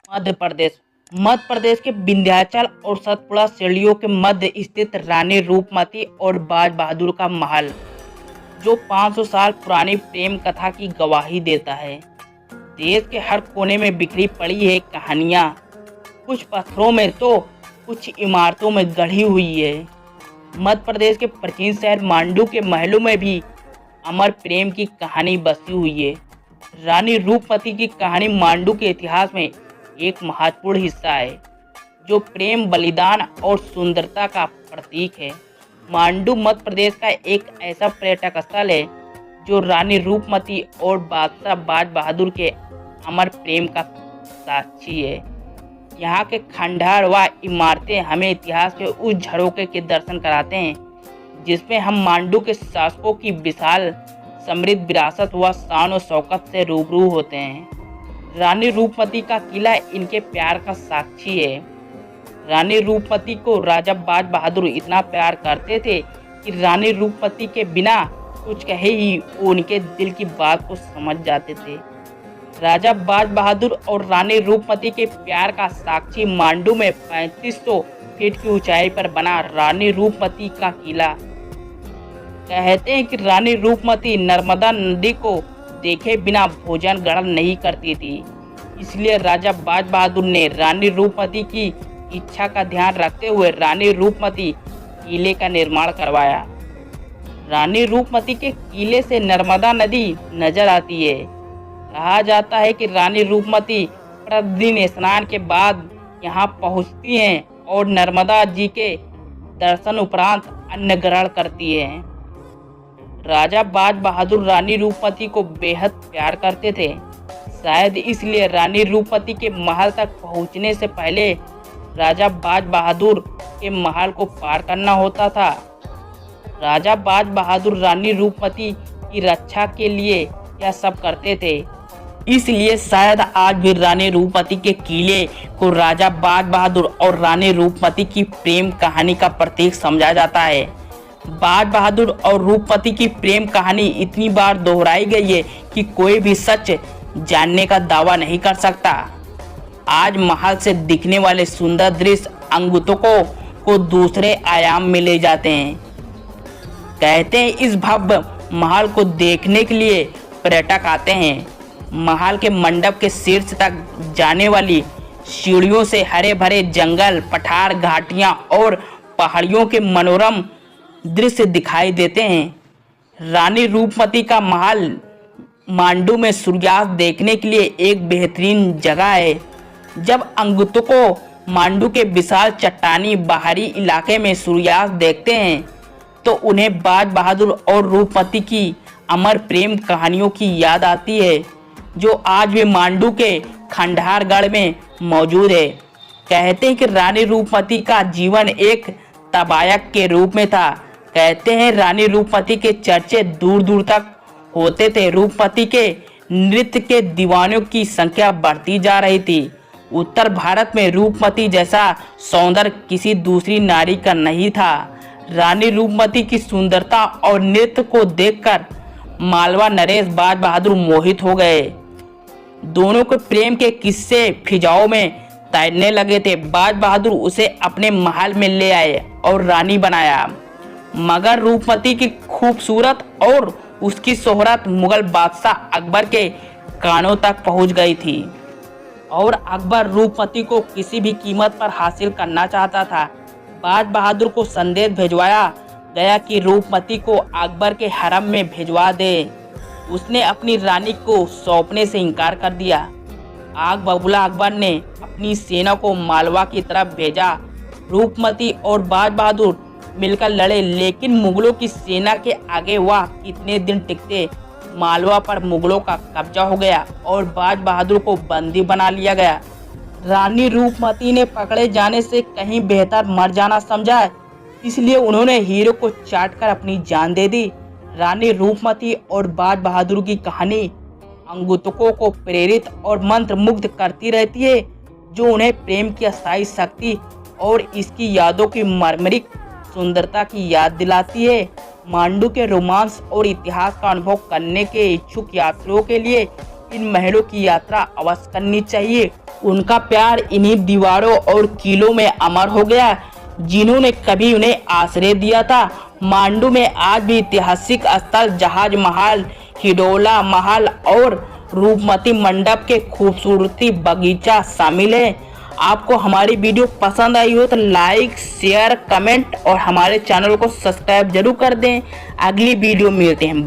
मध्य प्रदेश। मध्य प्रदेश के विंध्याचल और सतपुड़ा श्रेणियों के मध्य स्थित रानी रूपमती और बाज बहादुर का महल, जो 500 साल पुरानी प्रेम कथा की गवाही देता है। देश के हर कोने में बिखरी पड़ी है कहानियाँ, कुछ पत्थरों में तो कुछ इमारतों में गढ़ी हुई है। मध्य प्रदेश के प्राचीन शहर मांडू के महलों में भी अमर प्रेम की कहानी बसी हुई है। रानी रूपमती की कहानी मांडू के इतिहास में एक महत्वपूर्ण हिस्सा है, जो प्रेम, बलिदान और सुंदरता का प्रतीक है। मांडू मध्य प्रदेश का एक ऐसा पर्यटक स्थल है जो रानी रूपमती और बादशाह बाज बहादुर के अमर प्रेम का साक्षी है। यहाँ के खंडहर व इमारतें हमें इतिहास के उस झरोखे के दर्शन कराते हैं, जिसमें हम मांडू के शासकों की विशाल समृद्ध विरासत व शान और शौकत से रूबरू होते हैं। रानी रूपमती का किला इनके प्यार का साक्षी है। रानी रूपमती को राजा बाज बहादुर इतना प्यार करते थे कि रानी रूपमती के बिना कुछ कहे ही वो उनके दिल की बात को समझ जाते थे। राजा बाज बहादुर और रानी रूपमती के प्यार का साक्षी मांडू में 3500 फीट की ऊंचाई पर बना रानी रूपमती का किला। कहते हैं कि रानी रूपमती नर्मदा नदी को देखे बिना भोजन ग्रहण नहीं करती थी, इसलिए राजा बाज बहादुर ने रानी रूपमती की इच्छा का ध्यान रखते हुए रानी रूपमती किले का निर्माण करवाया। रानी रूपमती के किले से नर्मदा नदी नजर आती है। कहा जाता है कि रानी रूपमती प्रतिदिन स्नान के बाद यहाँ पहुँचती हैं और नर्मदा जी के दर्शन उपरांत अन्न ग्रहण करती हैं। राजा बाज बहादुर रानी रूपमती को बेहद प्यार करते थे। शायद इसलिए रानी रूपमती के महल तक पहुँचने से पहले राजा बाज बहादुर के महल को पार करना होता था। राजा बाज बहादुर रानी रूपमती की रक्षा के लिए यह सब करते थे, इसलिए शायद आज भी रानी रूपमती के किले को राजा बाज बहादुर और रानी रूपमती की प्रेम कहानी का प्रतीक समझा जाता है। बाज बहादुर और रूपमती की प्रेम कहानी इतनी बार दोहराई गई है कि कोई भी सच जानने का दावा नहीं कर सकता। आज महल से दिखने वाले सुंदर दृश्य अंगुतकों को दूसरे आयाम में ले जाते हैं। कहते हैं इस भव्य महल को देखने के लिए पर्यटक आते हैं। महल के मंडप के शीर्ष तक जाने वाली सीढ़ियों से हरे भरे जंगल, पठार, घाटियां और पहाड़ियों के मनोरम दृश्य दिखाई देते हैं। रानी रूपमती का महल मांडू में सूर्यास्त देखने के लिए एक बेहतरीन जगह है। जब अंगुतको मांडू के विशाल चट्टानी बाहरी इलाके में सूर्यास्त देखते हैं तो उन्हें बाज बहादुर और रूपमती की अमर प्रेम कहानियों की याद आती है, जो आज भी मांडू के खंडहरगढ़ में मौजूद है। कहते हैं कि रानी रूपमती का जीवन एक तबायक के रूप में था। कहते हैं रानी रूपमती के चर्चे दूर दूर तक होते थे। रूपमती के नृत्य के दीवानों की संख्या बढ़ती जा रही थी। उत्तर भारत में रूपमती जैसा सौंदर्य किसी दूसरी नारी का नहीं था। रानी रूपमती की सुंदरता और नृत्य को देखकर मालवा नरेश बाज बहादुर मोहित हो गए। दोनों के प्रेम के किस्से फिजाओं में तैरने लगे थे। बाज बहादुर उसे अपने महल में ले आए और रानी बनाया, मगर रूपमती की खूबसूरत और उसकी शोहरत मुगल बादशाह अकबर के कानों तक पहुंच गई थी और अकबर रूपमती को किसी भी कीमत पर हासिल करना चाहता था। बाज बहादुर को संदेश भिजवाया गया कि रूपमती को अकबर के हरम में भिजवा दे। उसने अपनी रानी को सौंपने से इनकार कर दिया। आग बबूला अकबर ने अपनी सेना को मालवा की तरफ भेजा। रूपमती और बाज बहादुर मिलकर लड़े, लेकिन मुगलों की सेना के आगे वह कितने दिन टिकते। मालवा पर मुगलों का कब्जा हो गया और बाज बहादुर को बंदी बना लिया गया। रानी रूपमती ने पकड़े जाने से कहीं बेहतर मर जाना समझा, इसलिए उन्होंने हीरो को चाटकर अपनी जान दे दी। रानी रूपमती और बाज बहादुर की कहानी अंगुतकों को प्रेरित और मंत्र मुग्ध करती रहती है, जो उन्हें प्रेम की अस्थायी शक्ति और इसकी यादों की मर्मरिक सुंदरता की याद दिलाती है। मांडू के रोमांस और इतिहास का अनुभव करने के इच्छुक यात्रियों के लिए इन महलों की यात्रा अवश्य करनी चाहिए। उनका प्यार इन्हीं दीवारों और किलों में अमर हो गया, जिन्होंने कभी उन्हें आश्रय दिया था। मांडू में आज भी ऐतिहासिक स्थल जहाज महल, हिडोला महल और रूपमती मंडप के खूबसूरती बगीचा शामिल है। आपको हमारी वीडियो पसंद आई हो तो लाइक, शेयर, कमेंट और हमारे चैनल को सब्सक्राइब जरूर कर दें। अगली वीडियो मिलते हैं।